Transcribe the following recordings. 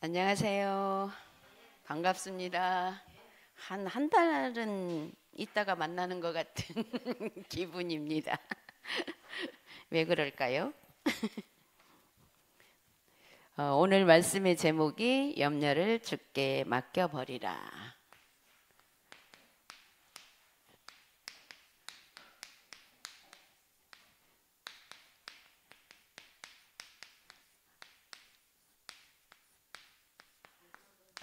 안녕하세요. 반갑습니다. 한 달은 있다가 만나는 것 같은 기분입니다. 왜 그럴까요? 오늘 말씀의 제목이 염려를 주께 맡겨버리라.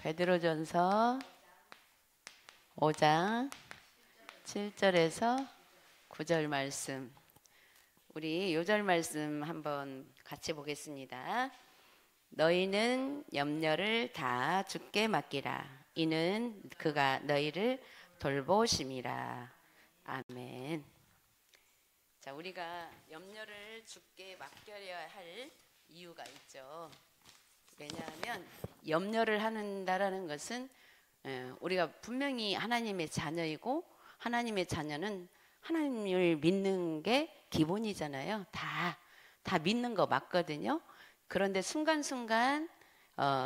베드로전서 5장 7절에서 9절 말씀. 우리 요절 말씀 한번 같이 보겠습니다. 너희는 염려를 다 주께 맡기라. 이는 그가 너희를 돌보심이라. 아멘. 자, 우리가 염려를 주께 맡겨야 할 이유가 있죠. 왜냐하면 염려를 한다라는 것은 우리가 분명히 하나님의 자녀이고, 하나님의 자녀는 하나님을 믿는 게 기본이잖아요. 다 믿는 거 맞거든요. 그런데 순간순간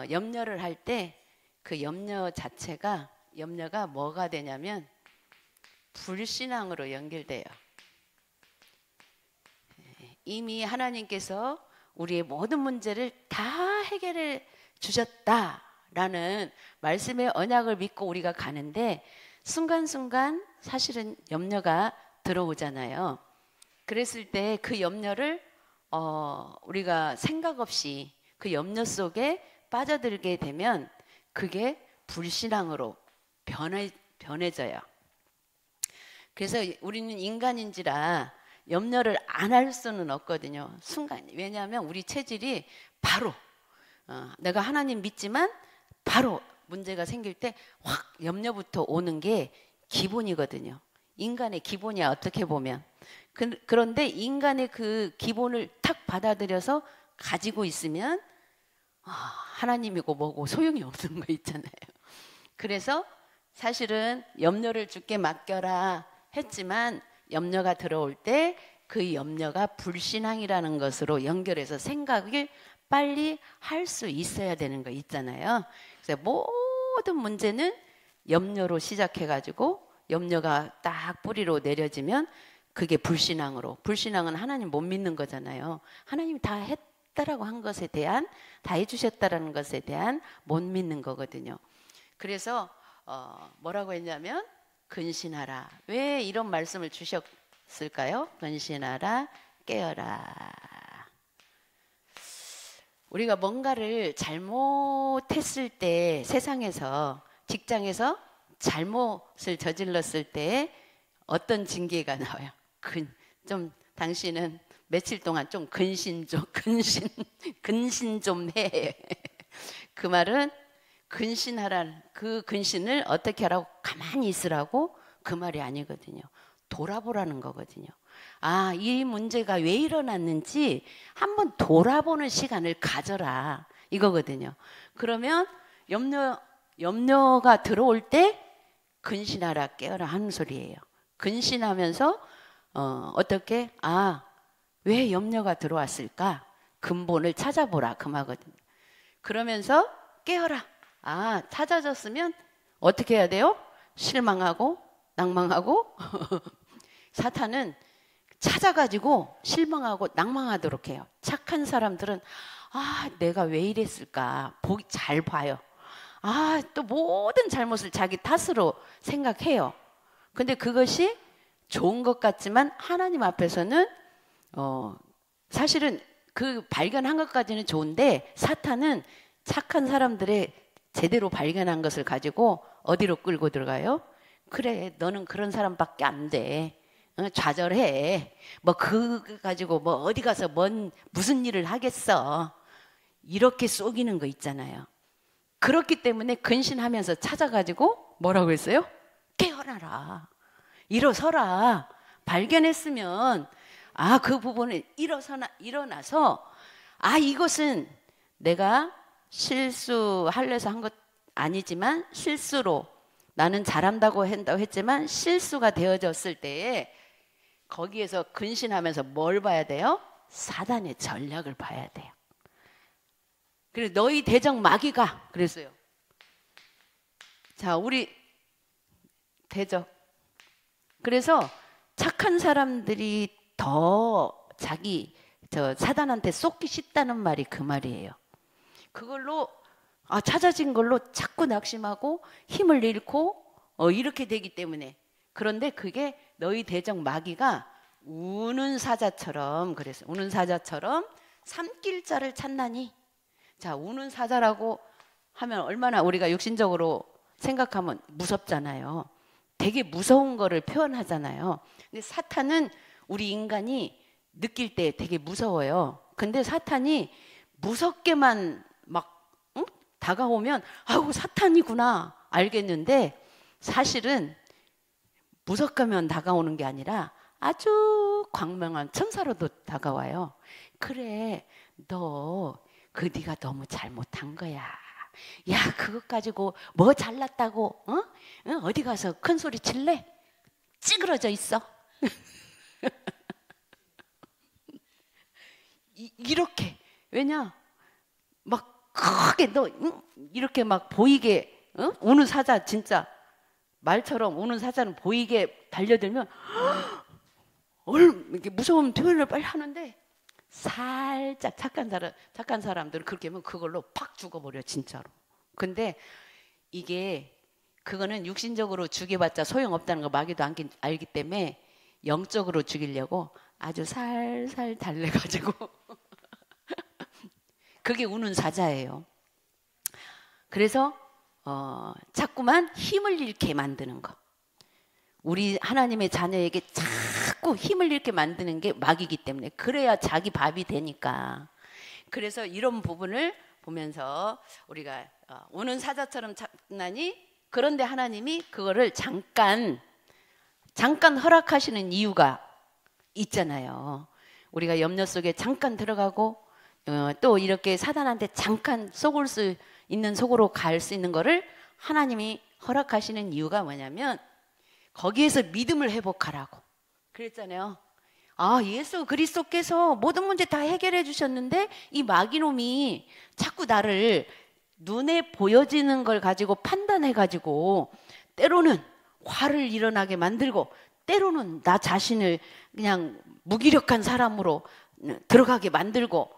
염려를 할 때 그 염려가 뭐가 되냐면 불신앙으로 연결돼요. 이미 하나님께서 우리의 모든 문제를 다 해결해 주셨다라는 말씀의 언약을 믿고 우리가 가는데, 순간순간 사실은 염려가 들어오잖아요. 그랬을 때 그 염려를 우리가 생각 없이 그 염려 속에 빠져들게 되면 그게 불신앙으로 변해져요. 그래서 우리는 인간인지라 염려를 안 할 수는 없거든요. 순간. 왜냐하면 우리 체질이 바로 내가 하나님 믿지만 바로 문제가 생길 때 확 염려부터 오는 게 기본이거든요. 인간의 기본이야, 어떻게 보면. 그런데 인간의 그 기본을 탁 받아들여서 가지고 있으면 하나님이고 뭐고 소용이 없는 거 있잖아요. 그래서 사실은 염려를 주께 맡겨라 했지만, 염려가 들어올 때 그 염려가 불신앙이라는 것으로 연결해서 생각을 빨리 할 수 있어야 되는 거 있잖아요. 그래서 모든 문제는 염려로 시작해가지고 염려가 딱 뿌리로 내려지면 그게 불신앙으로, 불신앙은 하나님 못 믿는 거잖아요. 하나님이 다 했다라고 한 것에 대한, 다 해주셨다라는 것에 대한 못 믿는 거거든요. 그래서 뭐라고 했냐면 근신하라. 왜 이런 말씀을 주셨을까요? 근신하라, 깨어라. 우리가 뭔가를 잘못했을 때, 세상에서, 직장에서 잘못을 저질렀을 때 어떤 징계가 나와요? 좀 당신은 며칠 동안 좀 근신 좀 해. 그 말은 근신하라는, 그 근신을 어떻게 하라고? 가만히 있으라고? 그 말이 아니거든요. 돌아보라는 거거든요. 이 문제가 왜 일어났는지 한번 돌아보는 시간을 가져라, 이거거든요. 그러면 염려가 들어올 때 근신하라, 깨어라 하는 소리예요. 근신하면서 어떻게? 왜 염려가 들어왔을까? 근본을 찾아보라, 그 말거든요. 그러면서 깨어라. 찾아졌으면 어떻게 해야 돼요? 실망하고 낭망하고 사탄은 찾아가지고 실망하고 낭망하도록 해요. 착한 사람들은 내가 왜 이랬을까? 잘 봐요. 또 모든 잘못을 자기 탓으로 생각해요. 근데 그것이 좋은 것 같지만 하나님 앞에서는 사실은 그 발견한 것까지는 좋은데, 사탄은 착한 사람들의 제대로 발견한 것을 가지고 어디로 끌고 들어가요? 그래, 너는 그런 사람밖에 안 돼. 좌절해. 그거 가지고 어디 가서 무슨 일을 하겠어. 이렇게 속이는 거 있잖아요. 그렇기 때문에 근신하면서 찾아가지고 뭐라고 했어요? 깨어나라. 일어서라. 발견했으면 그 부분을 일어나서 이것은 내가 실수하려서 한 것 아니지만, 실수로 나는 잘한다고 했지만 실수가 되어졌을 때에 거기에서 근신하면서 뭘 봐야 돼요? 사단의 전략을 봐야 돼요. 그래 너희 대적 마귀가 그랬어요. 자, 우리 대적. 그래서 착한 사람들이 더 자기 사단한테 쏟기 쉽다는 말이 그 말이에요. 그걸로 찾아진 걸로 자꾸 낙심하고 힘을 잃고 이렇게 되기 때문에. 그런데 그게 너희 대적 마귀가 우는 사자처럼, 그래서 우는 사자처럼 삼킬자를 찾나니. 자, 우는 사자라고 하면 얼마나 우리가 육신적으로 생각하면 무섭잖아요. 되게 무서운 거를 표현하잖아요. 근데 사탄은 우리 인간이 느낄 때 되게 무서워요. 근데 사탄이 무섭게만 막 다가오면 아우 사탄이구나 알겠는데, 사실은 무섭게만 다가오는 게 아니라 아주 광명한 천사로도 다가와요. 그래, 네가 너무 잘못한 거야. 야, 그것 가지고 뭐 잘났다고 어디 가서 큰 소리 칠래? 찌그러져 있어. 이렇게. 왜냐? 막 크게 너 이렇게 막 보이게 우는 사자, 진짜 말처럼 우는 사자는 보이게 달려들면 이렇게 무서운 표현을 빨리 하는데, 살짝 착한 사람들은 그렇게 하면 그걸로 팍 죽어버려 진짜로. 근데 그거는 육신적으로 죽여봤자 소용없다는 거 마귀도 알기 때문에 영적으로 죽이려고 아주 살살 달래가지고 그게 우는 사자예요. 그래서 자꾸만 힘을 잃게 만드는 거. 우리 하나님의 자녀에게 자꾸 힘을 잃게 만드는 게 마귀이기 때문에, 그래야 자기 밥이 되니까. 그래서 이런 부분을 보면서 우리가 우는 사자처럼 찾나니, 그런데 하나님이 그거를 잠깐 허락하시는 이유가 있잖아요. 우리가 염려 속에 잠깐 들어가고 또 이렇게 사단한테 잠깐 속을 수 있는 속으로 갈 수 있는 거를 하나님이 허락하시는 이유가 뭐냐면, 거기에서 믿음을 회복하라고 그랬잖아요. 예수 그리스도께서 모든 문제 다 해결해 주셨는데 이 마귀놈이 자꾸 나를 눈에 보여지는 걸 가지고 판단해 가지고 때로는 화를 일어나게 만들고, 때로는 나 자신을 그냥 무기력한 사람으로 들어가게 만들고,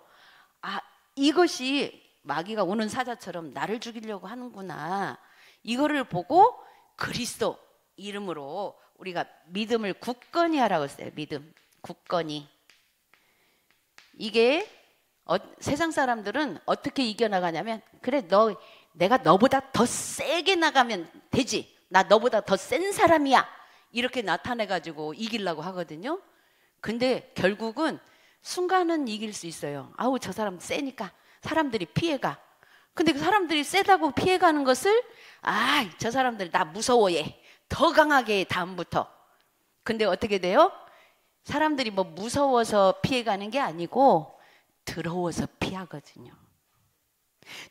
이것이 마귀가 오는 사자처럼 나를 죽이려고 하는구나. 이거를 보고 그리스도 이름으로 우리가 믿음을 굳건히 하라고 했어요. 믿음 굳건히. 이게 세상 사람들은 어떻게 이겨나가냐면, 그래 내가 너보다 더 세게 나가면 되지, 나 너보다 더 센 사람이야, 이렇게 나타내가지고 이기려고 하거든요. 근데 결국은 순간은 이길 수 있어요. 저 사람 세니까 사람들이 피해가. 근데 그 사람들이 세다고 피해가는 것을 저 사람들 나 무서워해, 더 강하게 해 다음부터. 근데 어떻게 돼요? 사람들이 뭐 무서워서 피해가는 게 아니고 더러워서 피하거든요.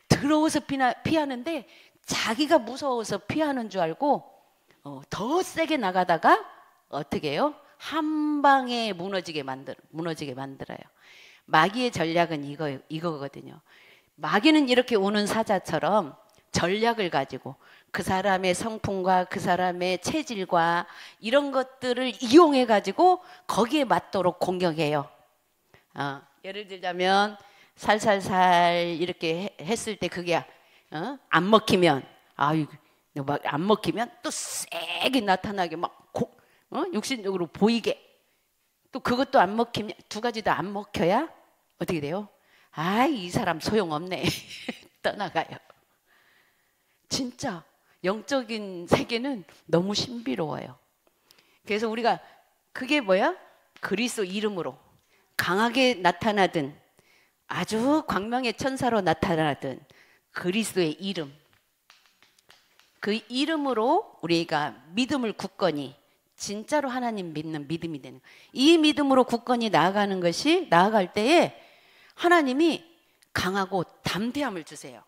더러워서 피하는데 자기가 무서워서 피하는 줄 알고 더 세게 나가다가 어떻게 해요? 한 방에 무너지게 만들어요. 마귀의 전략은 이거거든요. 마귀는 이렇게 오는 사자처럼 전략을 가지고 그 사람의 성품과 그 사람의 체질과 이런 것들을 이용해 가지고 거기에 맞도록 공격해요. 예를 들자면 살살살 이렇게 했을 때 그게 안 먹히면, 안 먹히면 또 세게 나타나게 막 육신적으로 보이게, 또 그것도 안 먹히면, 두 가지 다 안 먹혀야 어떻게 돼요? 이 사람 소용없네. 떠나가요. 진짜 영적인 세계는 너무 신비로워요. 그래서 우리가 그게 뭐야? 그리스도 이름으로 강하게 나타나든 아주 광명의 천사로 나타나든 그리스도의 이름, 그 이름으로 우리가 믿음을 굳건히, 진짜로 하나님 믿는 믿음이 되는, 이 믿음으로 굳건히 나아갈 때에 하나님이 강하고 담대함을 주세요.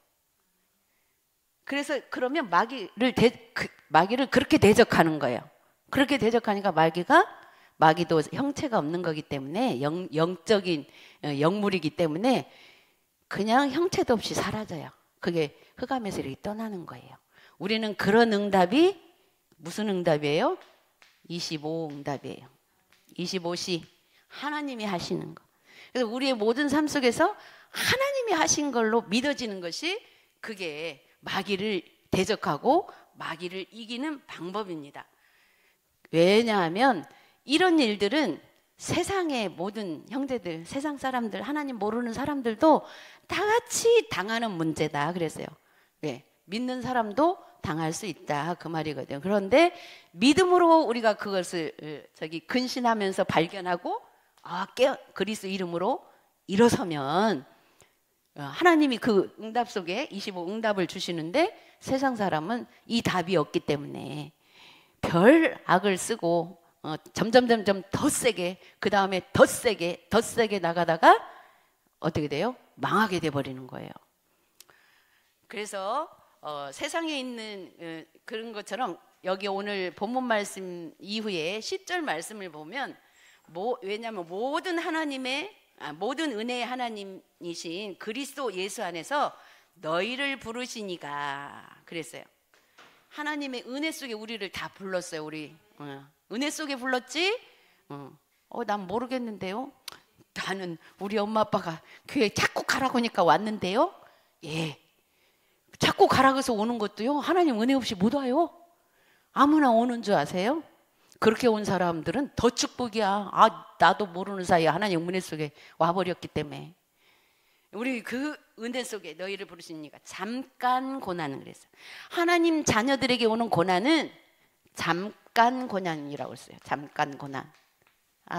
그래서 그러면 마귀를 그렇게 대적하는 거예요. 그렇게 대적하니까 마귀도 형체가 없는 거기 때문에 영적인 영물이기 때문에 그냥 형체도 없이 사라져요. 그게 흑암에서 이렇게 떠나는 거예요. 우리는 그런 응답이 무슨 응답이에요? 25 응답이에요. 25시 하나님이 하시는 거. 그래서 우리의 모든 삶 속에서 하나님이 하신 걸로 믿어지는 것이 그게 마귀를 대적하고 마귀를 이기는 방법입니다. 왜냐하면 이런 일들은 세상의 모든 형제들, 세상 사람들, 하나님 모르는 사람들도 다 같이 당하는 문제다 그랬어요. 네, 믿는 사람도 당할 수 있다 그 말이거든요. 그런데 믿음으로 우리가 그것을 근신하면서 발견하고 그리스도 이름으로 일어서면 하나님이 그 응답 속에 25 응답을 주시는데 세상 사람은 이 답이 없기 때문에 별 악을 쓰고 점점 더 세게 그 다음에 더 세게 나가다가 어떻게 돼요? 망하게 돼버리는 거예요. 그래서 세상에 있는 그런 것처럼 여기 오늘 본문 말씀 이후에 10절 말씀을 보면 왜냐하면 모든 은혜의 하나님이신 그리스도 예수 안에서 너희를 부르시니가 그랬어요. 하나님의 은혜 속에 우리를 다 불렀어요. 우리 은혜 속에 불렀지? 난 모르겠는데요. 나는 우리 엄마 아빠가 교회 자꾸 가라고 하니까 왔는데요. 예, 자꾸 가라고 해서 오는 것도요 하나님 은혜 없이 못 와요. 아무나 오는 줄 아세요? 그렇게 온 사람들은 더 축복이야. 나도 모르는 사이에 하나님 은혜 속에 와버렸기 때문에. 우리 그 은혜 속에 너희를 부르시니까 잠깐 고난은 그랬어요. 하나님 자녀들에게 오는 고난은 잠깐 고난이라고 했어요. 잠깐 고난.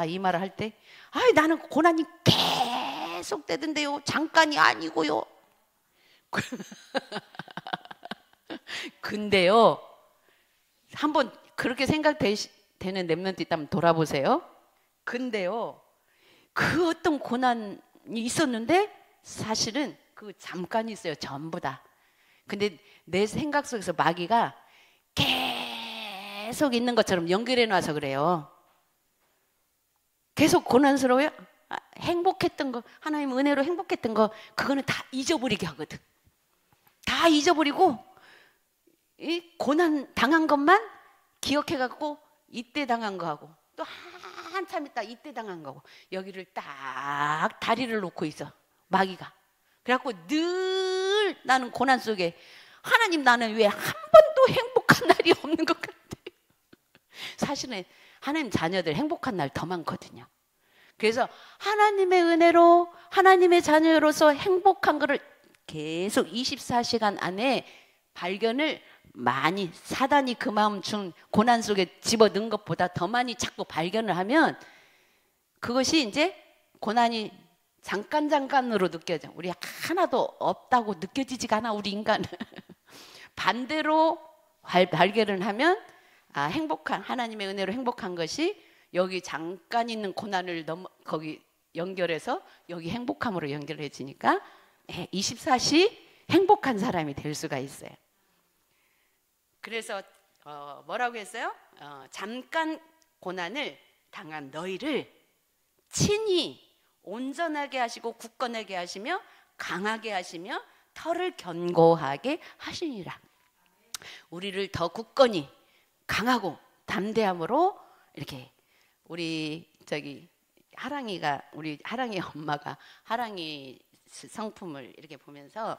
이 말을 할 때 나는 고난이 계속 되던데요. 잠깐이 아니고요. 근데요 한번 그렇게 생각되는 렘넌트 있다면 돌아보세요. 근데요 그 어떤 고난이 있었는데 사실은 그 잠깐이 있어요. 전부 다. 근데 내 생각 속에서 마귀가 계속 있는 것처럼 연결해 놔서 그래요. 계속 고난스러워요. 행복했던 거, 하나님 은혜로 행복했던 거, 그거는 다 잊어버리게 하거든. 다 잊어버리고 이 고난 당한 것만 기억해갖고 이때 당한 거하고 또 한참 있다 이때 당한 거고 여기를 딱 다리를 놓고 있어 마귀가. 그래갖고 늘 나는 고난 속에 하나님 나는 왜 한 번도 행복한 날이 없는 것 같아. 사실은 하나님 자녀들 행복한 날 더 많거든요. 그래서 하나님의 은혜로 하나님의 자녀로서 행복한 거를 계속 24시간 안에 발견을 많이 사단이 그 마음 준 고난 속에 집어넣은 것보다 더 많이 자꾸 발견을 하면 그것이 이제 고난이 잠깐으로 느껴져. 우리 하나도 없다고 느껴지지가 않아 우리 인간은. 반대로 발견을 하면 행복한 하나님의 은혜로 행복한 것이 여기 잠깐 있는 고난을 거기 연결해서 여기 행복함으로 연결해지니까 24시 행복한 사람이 될 수가 있어요. 그래서 뭐라고 했어요? 잠깐 고난을 당한 너희를 친히 온전하게 하시고 굳건하게 하시며 강하게 하시며 털을 견고하게 하시니라. 우리를 더 굳건히 강하고 담대함으로 이렇게 우리 우리 하랑이 엄마가 하랑이 성품을 이렇게 보면서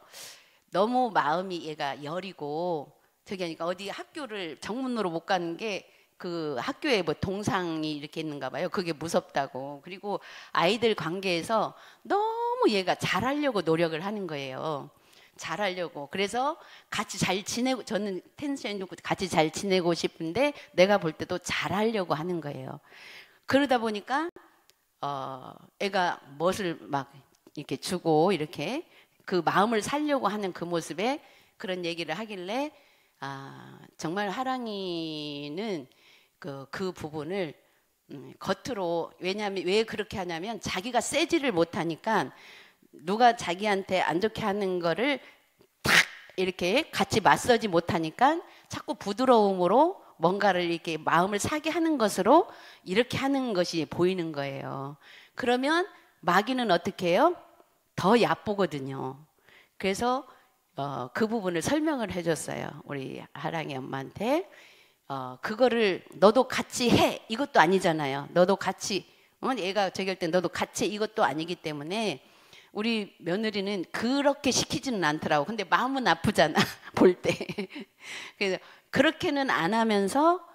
너무 마음이 얘가 여리고 하니까 어디 학교를 정문으로 못 가는 게 그 학교에 뭐 동상이 이렇게 있는가 봐요. 그게 무섭다고. 그리고 아이들 관계에서 너무 얘가 잘하려고 노력을 하는 거예요. 잘하려고. 그래서 같이 잘 지내고 저는 텐션이 좋고 같이 잘 지내고 싶은데 내가 볼 때도 잘하려고 하는 거예요. 그러다 보니까 애가 멋을 막 이렇게 주고 이렇게 그 마음을 살려고 하는 그 모습에 그런 얘기를 하길래 정말 하랑이는 그 부분을 겉으로 왜냐하면 왜 그렇게 하냐면 자기가 세지를 못하니까 누가 자기한테 안 좋게 하는 거를 탁 이렇게 같이 맞서지 못하니까 자꾸 부드러움으로 뭔가를 이렇게 마음을 사게 하는 것으로 이렇게 하는 것이 보이는 거예요. 그러면 마귀는 어떻게 해요? 더 얕보거든요. 그래서 그 부분을 설명을 해줬어요. 우리 하랑이 엄마한테. 그거를 너도 같이 해 이것도 아니잖아요. 너도 같이 얘가 저기 할 때 너도 같이 해 이것도 아니기 때문에 우리 며느리는 그렇게 시키지는 않더라고. 근데 마음은 아프잖아 볼 때. 그래서 그렇게는 안 하면서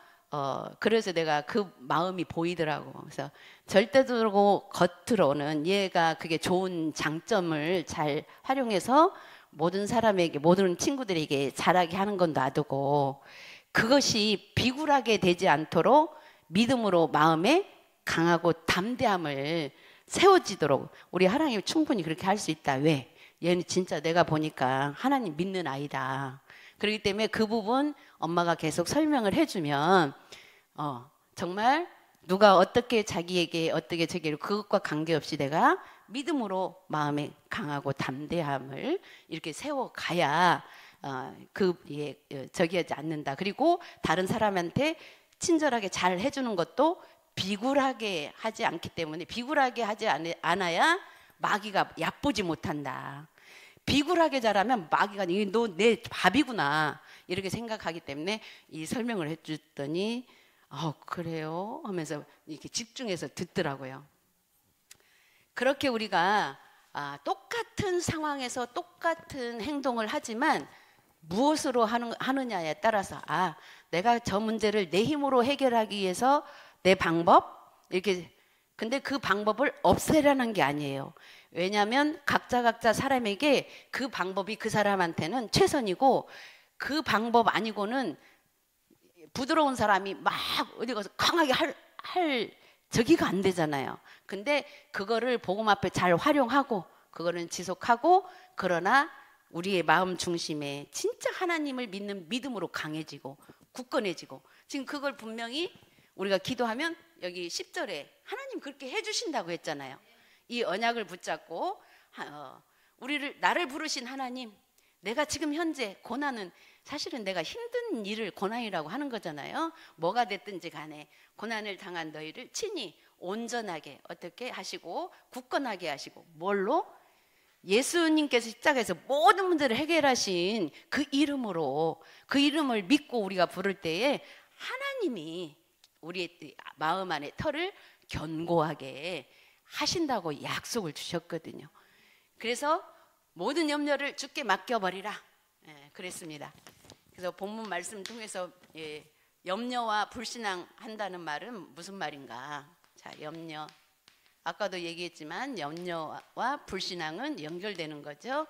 그래서 내가 그 마음이 보이더라고. 그래서 절대적으로 겉으로는 얘가 그게 좋은 장점을 잘 활용해서 모든 사람에게 모든 친구들에게 잘하게 하는 건 놔두고 그것이 비굴하게 되지 않도록 믿음으로 마음에 강하고 담대함을 세워지도록 우리 하나님 충분히 그렇게 할 수 있다. 왜? 얘는 진짜 내가 보니까 하나님 믿는 아이다. 그렇기 때문에 그 부분 엄마가 계속 설명을 해주면 정말 누가 어떻게 자기에게 어떻게 저기를 그것과 관계없이 내가 믿음으로 마음에 강하고 담대함을 이렇게 세워가야 저기 하지 않는다. 그리고 다른 사람한테 친절하게 잘 해주는 것도 비굴하게 하지 않기 때문에 비굴하게 하지 않아야 마귀가 얕보지 못한다. 비굴하게 잘하면 마귀가 너 내 밥이구나 이렇게 생각하기 때문에 이 설명을 해줬더니 그래요 하면서 이렇게 집중해서 듣더라고요. 그렇게 우리가 똑같은 상황에서 똑같은 행동을 하지만 무엇으로 하느냐에 따라서 내가 저 문제를 내 힘으로 해결하기 위해서 내 방법 이렇게 근데 그 방법을 없애라는 게 아니에요. 왜냐하면 각자 사람에게 그 방법이 그 사람한테는 최선이고 그 방법 아니고는 부드러운 사람이 막 어디 가서 강하게 할 저기가 안 되잖아요. 근데 그거를 복음 앞에 잘 활용하고 그거는 지속하고 그러나 우리의 마음 중심에 진짜 하나님을 믿는 믿음으로 강해지고 굳건해지고 지금 그걸 분명히 우리가 기도하면 여기 10절에 하나님 그렇게 해주신다고 했잖아요. 이 언약을 붙잡고 나를 부르신 하나님 내가 지금 현재 고난은 사실은 내가 힘든 일을 고난이라고 하는 거잖아요. 뭐가 됐든지 간에 고난을 당한 너희를 친히 온전하게 어떻게 하시고 굳건하게 하시고 뭘로? 예수님께서 십자가에서 모든 문제를 해결하신 그 이름으로 그 이름을 믿고 우리가 부를 때에 하나님이 우리의 마음 안에 털을 견고하게 하신다고 약속을 주셨거든요. 그래서 모든 염려를 주께 맡겨버리라 그랬습니다. 그래서 본문 말씀 통해서 염려와 불신앙 한다는 말은 무슨 말인가? 자, 염려 아까도 얘기했지만 염려와 불신앙은 연결되는 거죠.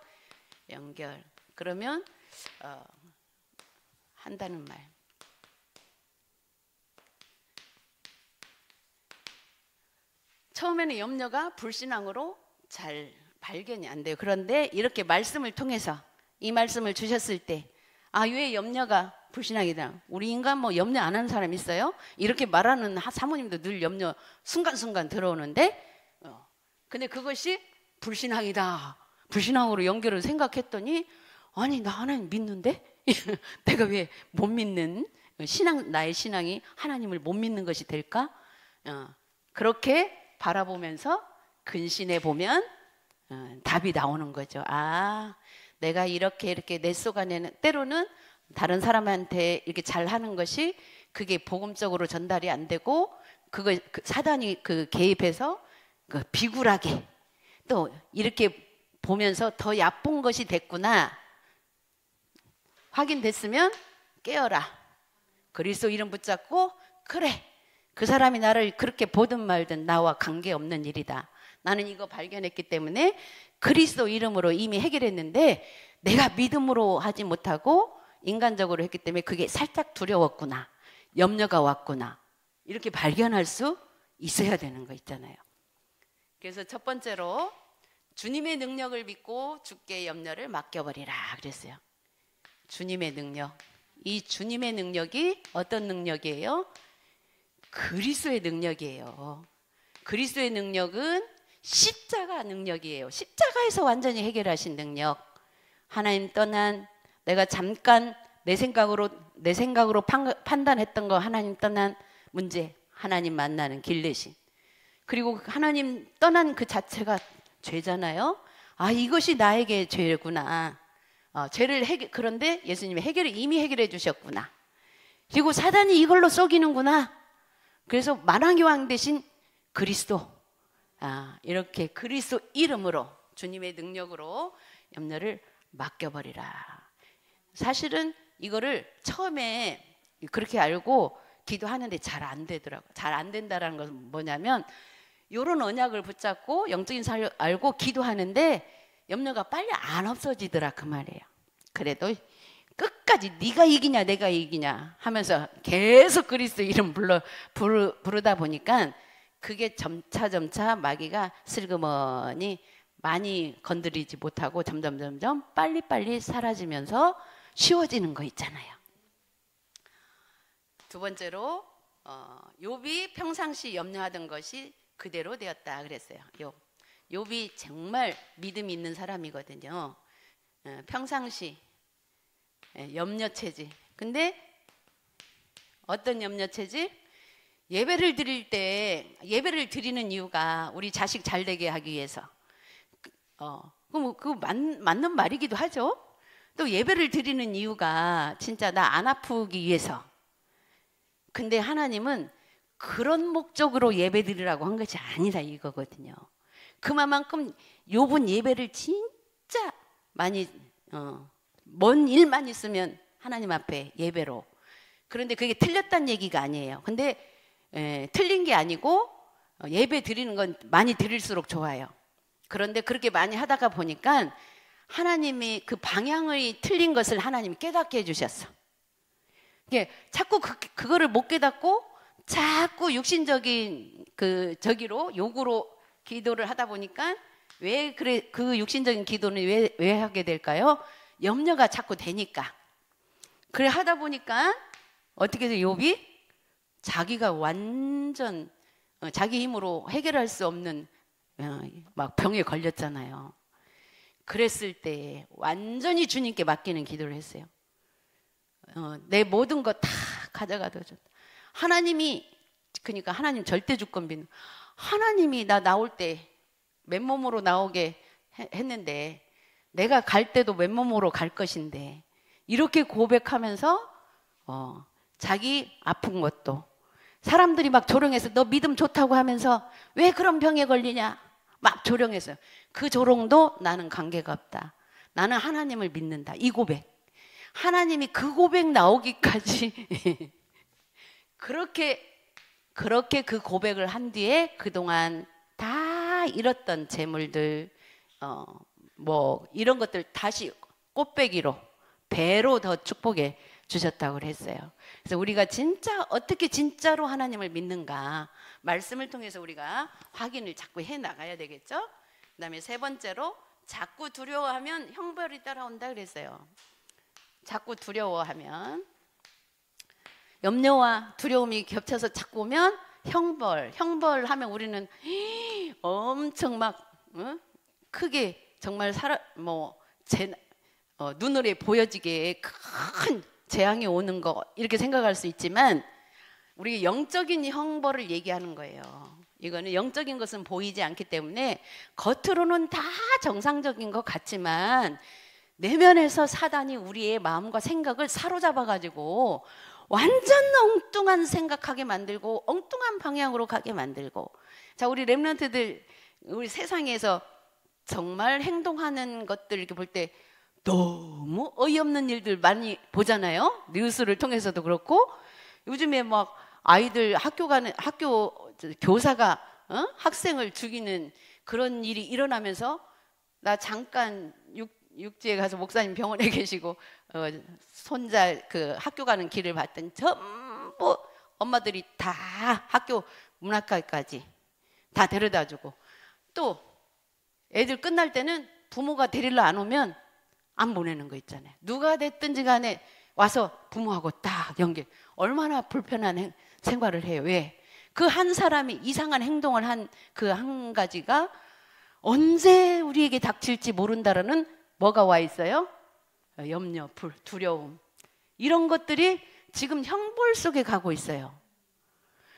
연결. 그러면 한다는 말. 처음에는 염려가 불신앙으로 잘 발견이 안 돼요. 그런데 이렇게 말씀을 통해서 이 말씀을 주셨을 때 왜 염려가 불신앙이다. 우리 인간 뭐 염려 안 하는 사람 있어요? 이렇게 말하는 사모님도 늘 염려 순간순간 들어오는데 근데 그것이 불신앙이다. 불신앙으로 연결을 생각했더니 아니 나 하나님 믿는데? 내가 왜 못 믿는 나의 신앙이 하나님을 못 믿는 것이 될까? 그렇게 바라보면서 근신해 보면 답이 나오는 거죠. 내가 이렇게 내 속 안에는 때로는 다른 사람한테 이렇게 잘하는 것이 그게 복음적으로 전달이 안 되고 사단이 개입해서 비굴하게 또 이렇게 보면서 더 얕본 것이 됐구나 확인됐으면 깨어라. 그리스도 이름 붙잡고 그래 그 사람이 나를 그렇게 보든 말든 나와 관계없는 일이다. 나는 이거 발견했기 때문에 그리스도 이름으로 이미 해결했는데 내가 믿음으로 하지 못하고 인간적으로 했기 때문에 그게 살짝 두려웠구나. 염려가 왔구나. 이렇게 발견할 수 있어야 되는 거 있잖아요. 그래서 첫 번째로 주님의 능력을 믿고 주께 염려를 맡겨버리라 그랬어요. 주님의 능력. 이 주님의 능력이 어떤 능력이에요? 그리스도의 능력이에요. 그리스도의 능력은 십자가 능력이에요. 십자가에서 완전히 해결하신 능력. 하나님 떠난 내가 잠깐 내 생각으로 판단했던 거 하나님 떠난 문제 하나님 만나는 길 대신 그리고 하나님 떠난 그 자체가 죄잖아요. 아, 이것이 나에게 죄구나. 죄를 그런데 예수님이 이미 해결해 주셨구나. 그리고 사단이 이걸로 속이는구나. 그래서 만왕의 왕 대신 그리스도, 이렇게 그리스도 이름으로 주님의 능력으로 염려를 맡겨버리라. 사실은 이거를 처음에 그렇게 알고 기도하는데 잘 안 되더라고요. 잘 안 된다는 것은 뭐냐면 이런 언약을 붙잡고 영적인 사를 알고 기도하는데 염려가 빨리 안 없어지더라 그 말이에요. 그래도 끝까지 네가 이기냐 내가 이기냐 하면서 계속 그리스도 이름 부르다 보니까 그게 점차 마귀가 슬그머니 많이 건드리지 못하고 점점 빨리빨리 사라지면서 쉬워지는 거 있잖아요. 두 번째로 욥이 평상시 염려하던 것이 그대로 되었다 그랬어요. 욥이 정말 믿음이 있는 사람이거든요. 평상시 염려체질. 근데 어떤 염려체질? 예배를 드릴 때 예배를 드리는 이유가 우리 자식 잘 되게 하기 위해서. 그 맞는 말이기도 하죠. 또 예배를 드리는 이유가 진짜 나 안 아프기 위해서. 근데 하나님은 그런 목적으로 예배 드리라고 한 것이 아니다 이거거든요. 그만큼 욥은 예배를 진짜 많이 뭔 일만 있으면 하나님 앞에 예배로. 그런데 그게 틀렸다는 얘기가 아니에요. 근데 틀린 게 아니고 예배 드리는 건 많이 드릴수록 좋아요. 그런데 그렇게 많이 하다가 보니까 하나님이 그 방향의 틀린 것을 하나님이 깨닫게 해주셨어. 이게 자꾸 그거를 못 깨닫고 자꾸 육신적인 저기로 욕으로 기도를 하다 보니까 왜 그래 그 육신적인 기도는 왜 하게 될까요? 염려가 자꾸 되니까. 그래 하다 보니까 어떻게 돼요? 욥이 자기가 완전 자기 힘으로 해결할 수 없는 막 병에 걸렸잖아요. 그랬을 때 완전히 주님께 맡기는 기도를 했어요. 내 모든 거 다 가져가도 좋다. 하나님이 그러니까 하나님 절대 주권빈 하나님이 나 나올 때 맨몸으로 나오게 했는데 내가 갈 때도 맨몸으로 갈 것인데 이렇게 고백하면서 자기 아픈 것도 사람들이 막 조롱해서 너 믿음 좋다고 하면서 왜 그런 병에 걸리냐 막 조롱했어요. 그 조롱도 나는 관계가 없다. 나는 하나님을 믿는다. 이 고백. 하나님이 그 고백 나오기까지 그렇게 그 고백을 한 뒤에 그동안 다 잃었던 재물들 뭐 이런 것들 다시 꽃배기로 배로 더 축복해 주셨다고 그랬어요. 그래서 우리가 진짜 어떻게 진짜로 하나님을 믿는가 말씀을 통해서 우리가 확인을 자꾸 해 나가야 되겠죠. 그 다음에 세 번째로 자꾸 두려워하면 형벌이 따라온다 그랬어요. 자꾸 두려워하면 염려와 두려움이 겹쳐서 자꾸 오면 형벌하면 우리는 엄청 막 크게 정말 눈으로 보여지게 큰 재앙이 오는 거 이렇게 생각할 수 있지만 우리가 영적인 형벌을 얘기하는 거예요. 이거는 영적인 것은 보이지 않기 때문에 겉으로는 다 정상적인 것 같지만 내면에서 사단이 우리의 마음과 생각을 사로잡아 가지고 완전 엉뚱한 생각하게 만들고 엉뚱한 방향으로 가게 만들고. 자, 우리 렘넌트들 우리 세상에서 정말 행동하는 것들 이렇게 볼 때 너무 어이없는 일들 많이 보잖아요. 뉴스를 통해서도 그렇고 요즘에 막 아이들 학교 교사가 학생을 죽이는 그런 일이 일어나면서 나 잠깐 육지에 가서 목사님 병원에 계시고 손자 학교 가는 길을 봤더니 전부 엄마들이 다 학교 문 앞까지 다 데려다주고 또 애들 끝날 때는 부모가 데리러 안 오면 안 보내는 거 있잖아요. 누가 됐든지 간에 와서 부모하고 딱 연결. 얼마나 불편한 생활을 해요. 왜? 그 한 사람이 이상한 행동을 한 그 한 가지가 언제 우리에게 닥칠지 모른다라는 뭐가 와 있어요? 염려, 두려움. 이런 것들이 지금 형벌 속에 가고 있어요.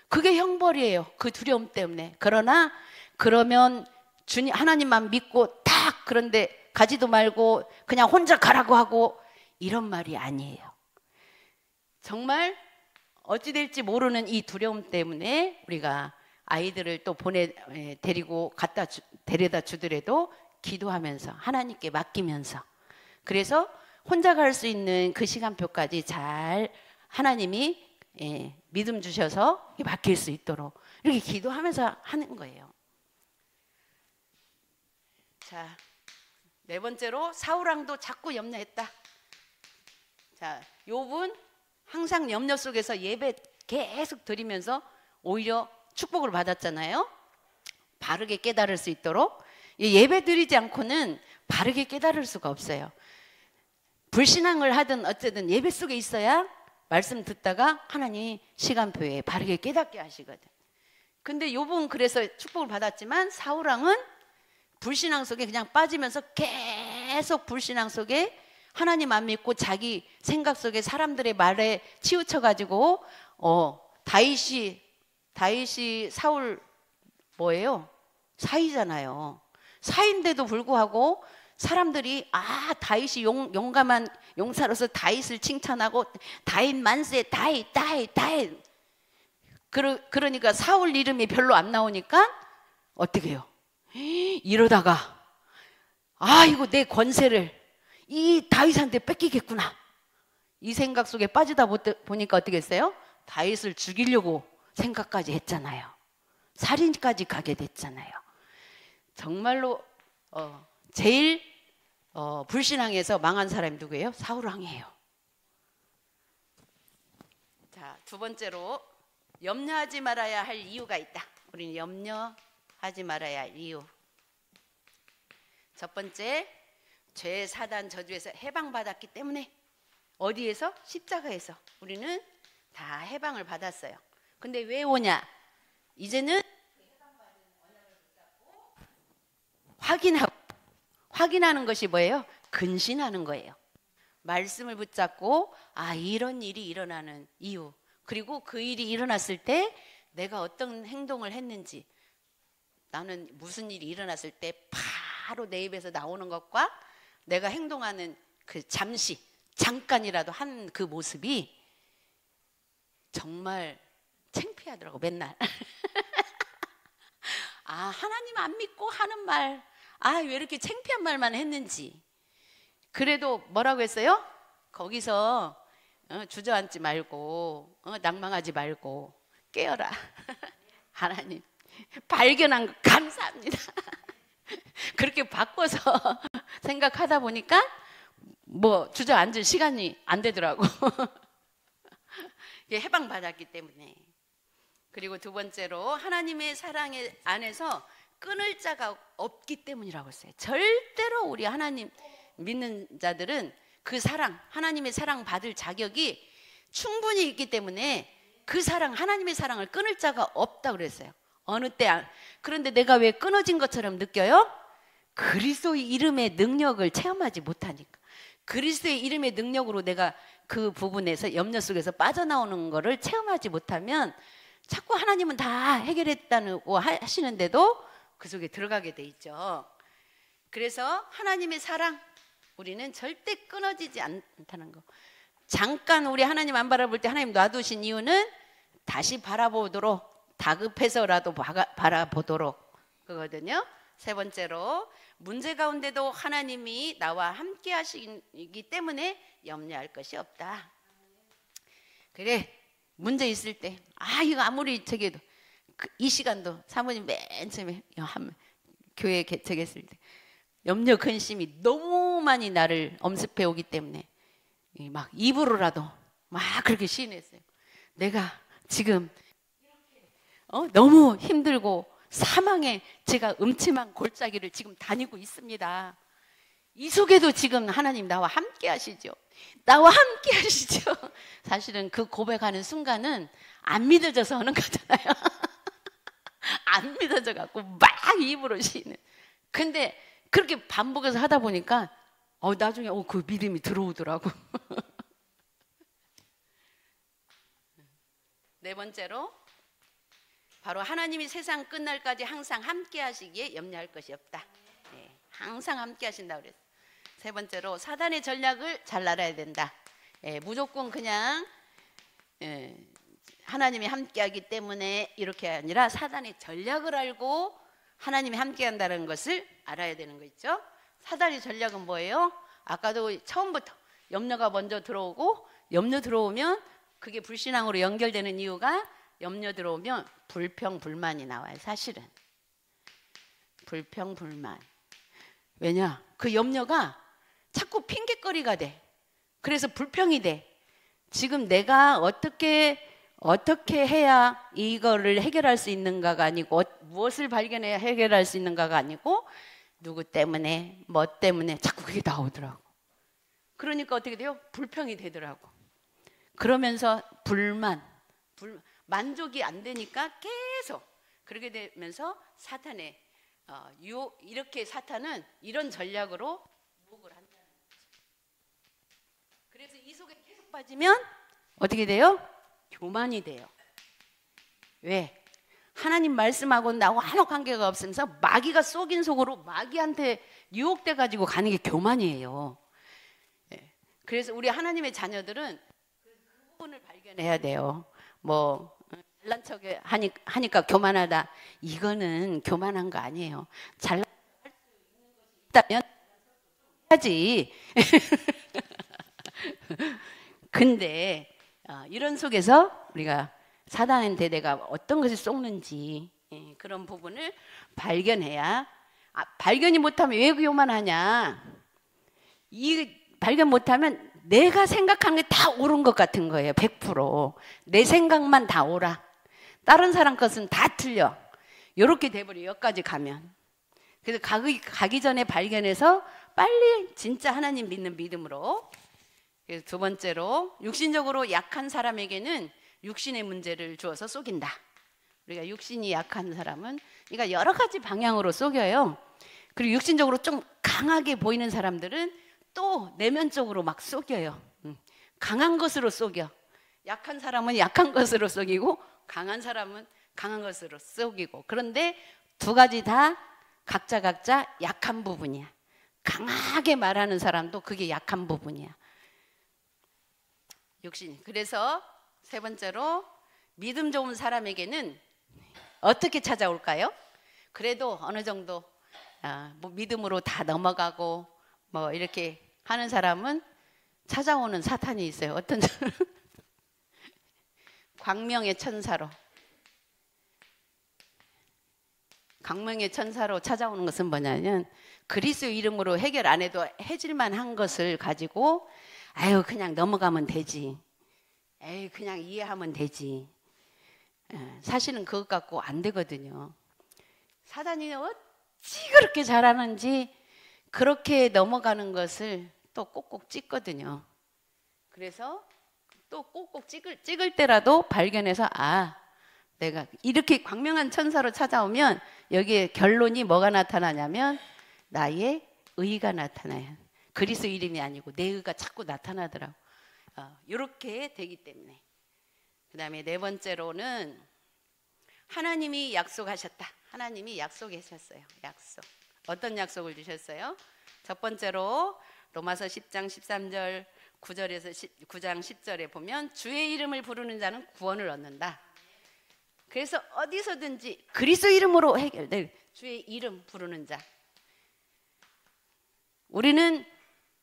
그게 형벌이에요. 그 두려움 때문에. 그러면 주님 하나님만 믿고 다 그런데 가지도 말고 그냥 혼자 가라고 하고 이런 말이 아니에요. 정말 어찌 될지 모르는 이 두려움 때문에 우리가 아이들을 또 데리고 데려다 주더라도 기도하면서 하나님께 맡기면서, 그래서 혼자 갈 수 있는 그 시간표까지 잘 하나님이 믿음 주셔서 맡길 수 있도록 이렇게 기도하면서 하는 거예요. 자, 네 번째로 사울왕도 자꾸 염려했다. 자, 욥은 항상 염려 속에서 예배 계속 드리면서 오히려 축복을 받았잖아요. 바르게 깨달을 수 있도록. 예배 드리지 않고는 바르게 깨달을 수가 없어요. 불신앙을 하든 어쨌든 예배 속에 있어야 말씀 듣다가 하나님 시간표에 바르게 깨닫게 하시거든. 근데 욥은 그래서 축복을 받았지만 사울왕은 불신앙 속에 그냥 빠지면서 계속 불신앙 속에 하나님 안 믿고 자기 생각 속에 사람들의 말에 치우쳐가지고 다윗이 사울 뭐예요? 사위잖아요. 사위인데도 불구하고 사람들이 다윗이 용감한 용사로서 다윗을 칭찬하고 다윗 만세, 다윗. 그러니까 사울 이름이 별로 안 나오니까 어떻게 해요? 이러다가 이거 내 권세를 이 다윗한테 뺏기겠구나, 이 생각 속에 빠지다 보니까 어떻게 했어요? 다윗을 죽이려고 생각까지 했잖아요. 살인까지 가게 됐잖아요. 정말로 제일 불신앙에서 망한 사람이 누구예요? 사울왕이에요. 자, 두 번째로 염려하지 말아야 할 이유가 있다. 우리는 염려하지 말아야 할 이유. 첫 번째, 죄, 사단, 저주에서 해방받았기 때문에. 어디에서? 십자가에서 우리는 다 해방을 받았어요. 근데 왜 오냐? 이제는 확인하는 것이 뭐예요? 근신하는 거예요. 말씀을 붙잡고 이런 일이 일어나는 이유, 그리고 그 일이 일어났을 때 내가 어떤 행동을 했는지, 나는 무슨 일이 일어났을 때 바로 내 입에서 나오는 것과 내가 행동하는 그 잠깐이라도 한 그 모습이 정말 창피하더라고. 맨날 하나님 안 믿고 하는 말, 왜 이렇게 창피한 말만 했는지. 그래도 뭐라고 했어요? 거기서 주저앉지 말고 낭망하지 말고 깨어라. 하나님 발견한 거 감사합니다. 그렇게 바꿔서 생각하다 보니까 뭐 주저앉을 시간이 안 되더라고. 해방받았기 때문에. 그리고 두 번째로 하나님의 사랑 안에서 끊을 자가 없기 때문이라고 했어요. 절대로 우리 하나님 믿는 자들은 그 사랑, 하나님의 사랑 받을 자격이 충분히 있기 때문에 그 사랑, 하나님의 사랑을 끊을 자가 없다고 그랬어요. 어느 때. 그런데 내가 왜 끊어진 것처럼 느껴요? 그리스도의 이름의 능력을 체험하지 못하니까. 그리스도의 이름의 능력으로 내가 그 부분에서 염려 속에서 빠져나오는 거를 체험하지 못하면 자꾸 하나님은 다 해결했다고 하시는데도 그 속에 들어가게 돼 있죠. 그래서 하나님의 사랑, 우리는 절대 끊어지지 않다는 거. 잠깐 우리 하나님 안 바라볼 때 하나님 놔두신 이유는 다시 바라보도록, 다급해서라도 바라보도록 그거거든요. 세 번째로, 문제 가운데도 하나님이 나와 함께 하시기 때문에 염려할 것이 없다. 그래, 문제 있을 때 이거 아무리 저기도 이 시간도 사모님 맨 처음에 교회 개척했을 때 염려 근심이 너무 많이 나를 엄습해 오기 때문에 막 입으로라도 막 그렇게 시인했어요. 내가 지금 너무 힘들고 사망에 제가 음침한 골짜기를 지금 다니고 있습니다. 이 속에도 지금 하나님 나와 함께 하시죠. 나와 함께 하시죠. 사실은 그 고백하는 순간은 안 믿어져서 하는 거잖아요. 안 믿어져 갖고 막 입으로 시는. 근데 그렇게 반복해서 하다 보니까 나중에 그 믿음이 들어오더라고. 네 번째로, 바로 하나님이 세상 끝날까지 항상 함께 하시기에 염려할 것이 없다. 네, 항상 함께 하신다 그랬어요. 세 번째로 사단의 전략을 잘 알아야 된다. 무조건 그냥 하나님이 함께하기 때문에 이렇게 아니라 사단의 전략을 알고 하나님이 함께한다는 것을 알아야 되는 거 있죠. 사단의 전략은 뭐예요? 아까도 처음부터 염려가 먼저 들어오고, 염려 들어오면 그게 불신앙으로 연결되는 이유가, 염려 들어오면 불평불만이 나와요. 사실은 불평불만. 왜냐? 그 염려가 자꾸 핑계거리가 돼. 그래서 불평이 돼. 지금 내가 어떻게 해야 이거를 해결할 수 있는가가 아니고, 무엇을 발견해야 해결할 수 있는가가 아니고, 누구 때문에, 뭐 때문에 자꾸 그게 나오더라고. 그러니까 어떻게 돼요? 불평이 되더라고. 그러면서 만족이 안 되니까 계속 그렇게 되면서 사탄의 유혹, 이렇게 사탄은 이런 전략으로 유혹을 한다는 거죠. 그래서 이 속에 계속 빠지면 어떻게 돼요? 교만이 돼요. 왜? 하나님 말씀하고 나하고 아무 관계가 없으면서 마귀가 속인 속으로 마귀한테 유혹돼 가지고 가는 게 교만이에요. 그래서 우리 하나님의 자녀들은 그 부분을 발견해야 돼요. 뭐 잘난 척 하니까 교만하다. 이거는 교만한 거 아니에요. 잘난 척 할 수 있는 것이 있다면 해야지. 근데 이런 속에서 우리가 사단한테 내가 어떤 것을 쏟는지 그런 부분을 발견해야, 발견이 못하면 왜 교만하냐, 이 발견 못하면 내가 생각한 게 다 옳은 것 같은 거예요. 100%. 내 생각만 다 옳아. 다른 사람 것은 다 틀려. 이렇게 돼버려. 여기까지 가면. 그래서 가기 전에 발견해서 빨리 진짜 하나님 믿는 믿음으로. 그래서 두 번째로, 육신적으로 약한 사람에게는 육신의 문제를 주어서 속인다. 우리가 육신이 약한 사람은 그러니까 여러 가지 방향으로 속여요. 그리고 육신적으로 좀 강하게 보이는 사람들은 또 내면적으로 막 속여요. 강한 것으로 속여. 약한 사람은 약한 것으로 속이고, 강한 사람은 강한 것으로 속이고. 그런데 두 가지 다 각자 약한 부분이야. 강하게 말하는 사람도 그게 약한 부분이야. 육신. 그래서 세 번째로, 믿음 좋은 사람에게는 어떻게 찾아올까요? 그래도 어느 정도 뭐 믿음으로 다 넘어가고 뭐 이렇게 하는 사람은 찾아오는 사탄이 있어요. 어떤 사람은 광명의 천사로 찾아오는 것은 뭐냐면, 그리스도 이름으로 해결 안 해도 해질만 한 것을 가지고 아유 그냥 넘어가면 되지, 에이 그냥 이해하면 되지. 사실은 그것 갖고 안 되거든요. 사단이 어찌 그렇게 잘하는지 그렇게 넘어가는 것을 또 꼭꼭 찍거든요. 그래서 또 꼭꼭 찍을 때라도 발견해서, 내가 이렇게 광명한 천사로 찾아오면 여기에 결론이 뭐가 나타나냐면 나의 의가 나타나요. 그리스도 이름이 아니고 내 의가 자꾸 나타나더라고. 이렇게 되기 때문에. 그 다음에 네 번째로는 하나님이 약속하셨다. 하나님이 약속하셨어요. 약속. 어떤 약속을 주셨어요? 첫 번째로 로마서 10장 13절 9절에서 9장 10절에 보면 주의 이름을 부르는 자는 구원을 얻는다. 그래서 어디서든지 그리스도 이름으로 해결될 주의 이름 부르는 자. 우리는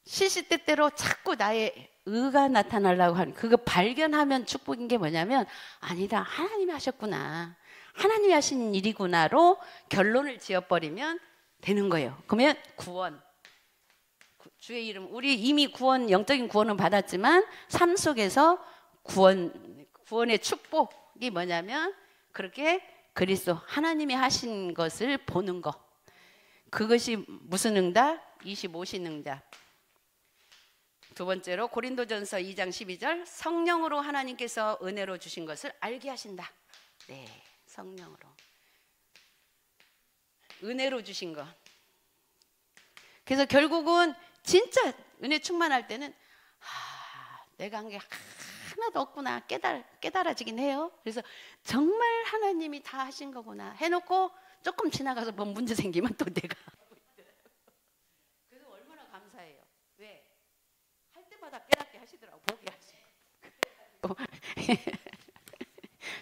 시시때때로 자꾸 나의 의가 나타나려고 하는, 그거 발견하면 축복인 게 뭐냐면, 아니다, 하나님이 하셨구나, 하나님이 하신 일이구나로 결론을 지어버리면 되는 거예요. 그러면 구원, 주의 이름, 우리 이미 구원, 영적인 구원은 받았지만 삶 속에서 구원의 축복이 뭐냐면 그렇게 그리스도 하나님이 하신 것을 보는 것. 그것이 무슨 응답? 25신 응답. 두 번째로 고린도전서 2장 12절, 성령으로 하나님께서 은혜로 주신 것을 알게 하신다. 네, 성령으로 은혜로 주신 것. 그래서 결국은 진짜 은혜 충만할 때는 내가 한 게 하나도 없구나 깨달아지긴 해요. 그래서 정말 하나님이 다 하신 거구나 해놓고 조금 지나가서 뭐 문제 생기면 또 내가 포기하시더라고. 포기하시고.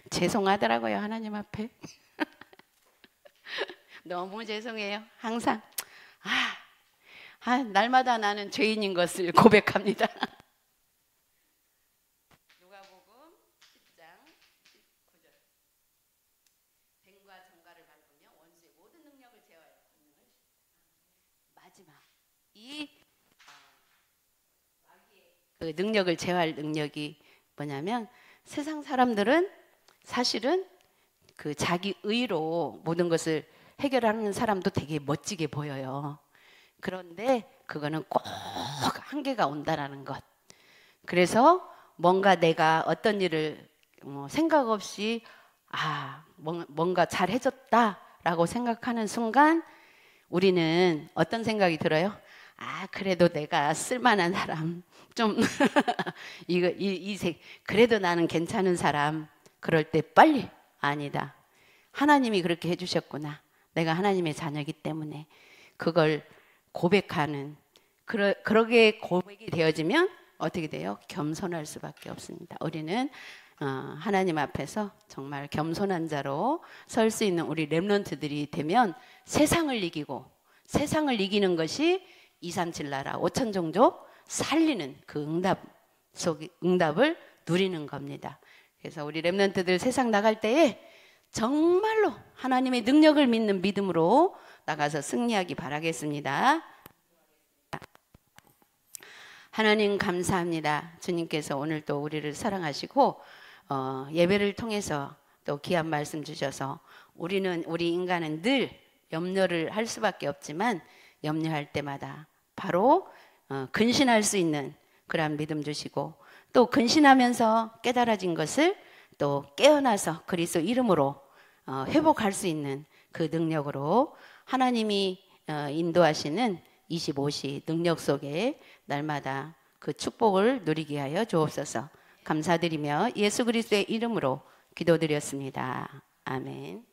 죄송하더라고요. 하나님 앞에. 너무 죄송해요. 항상 날마다 나는 죄인인 것을 고백합니다. 누가복음 10장 19절. 뱀과 정갈을 밟으며 원수의 모든 능력을 제어하여 권능을 주셨다. 마지막 이 그 능력을 제어할 능력이 뭐냐면, 세상 사람들은 사실은 그 자기 의로 모든 것을 해결하는 사람도 되게 멋지게 보여요. 그런데 그거는 꼭 한계가 온다라는 것. 그래서 뭔가 내가 어떤 일을 생각 없이 뭔가 잘 해줬다라고 생각하는 순간 우리는 어떤 생각이 들어요? 그래도 내가 쓸만한 사람, 좀 그래도 나는 괜찮은 사람. 그럴 때 빨리 아니다. 하나님이 그렇게 해주셨구나. 내가 하나님의 자녀이기 때문에 그걸 고백하는, 그러게 고백이 되어지면 어떻게 돼요? 겸손할 수밖에 없습니다. 우리는 하나님 앞에서 정말 겸손한 자로 설 수 있는 우리 렘넌트들이 되면 세상을 이기는 것이 237나라 5천종족 살리는 그 응답을 누리는 겁니다. 그래서 우리 렘넌트들 세상 나갈 때에 정말로 하나님의 능력을 믿는 믿음으로 나가서 승리하기 바라겠습니다. 하나님 감사합니다. 주님께서 오늘 또 우리를 사랑하시고 예배를 통해서 또 귀한 말씀 주셔서 우리 인간은 늘 염려를 할 수밖에 없지만 염려할 때마다 바로 근신할 수 있는 그런 믿음 주시고, 또 근신하면서 깨달아진 것을 또 깨어나서 그리스도 이름으로 회복할 수 있는 그 능력으로 하나님이 인도하시는 25시 능력 속에 날마다 그 축복을 누리게 하여 주옵소서. 감사드리며 예수 그리스도의 이름으로 기도드렸습니다. 아멘.